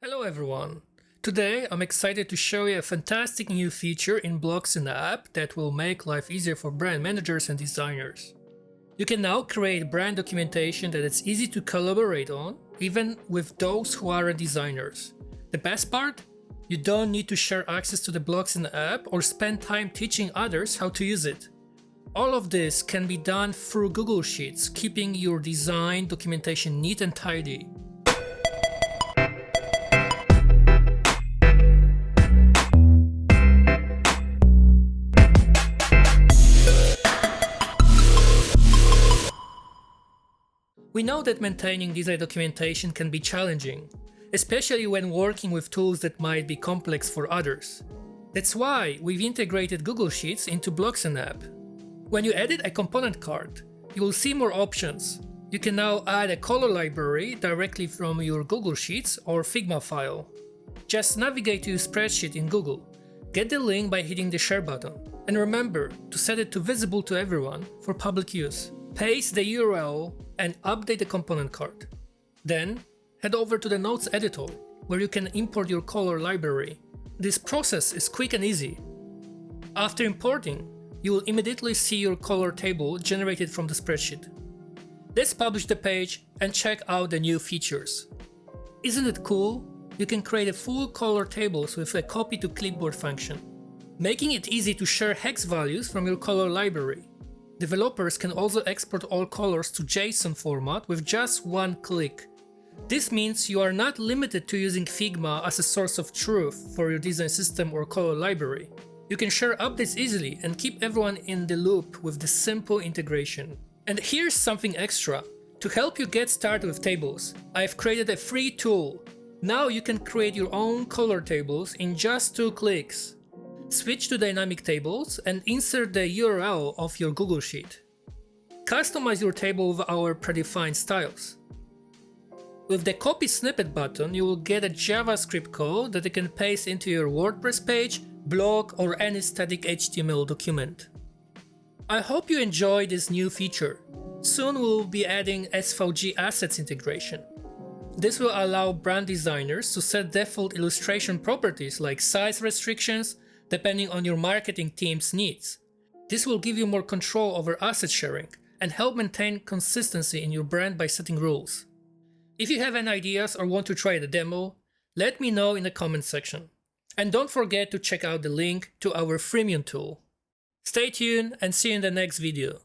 Hello everyone! Today I'm excited to show you a fantastic new feature in BlocksIn App that will make life easier for brand managers and designers. You can now create brand documentation that is easy to collaborate on, even with those who aren't designers. The best part? You don't need to share access to the BlocksIn app or spend time teaching others how to use it. All of this can be done through Google Sheets, keeping your design documentation neat and tidy. We know that maintaining design documentation can be challenging, especially when working with tools that might be complex for others. That's why we've integrated Google Sheets into BlocksIn App. When you edit a component card, you will see more options. You can now add a color library directly from your Google Sheets or Figma file. Just navigate to your spreadsheet in Google. Get the link by hitting the share button. And remember to set it to visible to everyone for public use. Paste the URL and update the component card. Then, head over to the Notes editor, where you can import your color library. This process is quick and easy. After importing, you will immediately see your color table generated from the spreadsheet. Let's publish the page and check out the new features. Isn't it cool? You can create a full color tables with a copy to clipboard function, making it easy to share hex values from your color library. Developers can also export all colors to JSON format with just one click. This means you are not limited to using Figma as a source of truth for your design system or color library. You can share updates easily and keep everyone in the loop with the simple integration. And here's something extra. To help you get started with tables, I've created a free tool. Now you can create your own color tables in just 2 clicks. Switch to dynamic tables and insert the URL of your Google Sheet. Customize your table with our predefined styles. With the copy snippet button, you will get a JavaScript code that you can paste into your WordPress page, blog, or any static HTML document. I hope you enjoy this new feature. Soon we'll be adding SVG assets integration. This will allow brand designers to set default illustration properties like size restrictions, depending on your marketing team's needs. This will give you more control over asset sharing and help maintain consistency in your brand by setting rules. If you have any ideas or want to try the demo, let me know in the comment section. And don't forget to check out the link to our freemium tool. Stay tuned and see you in the next video.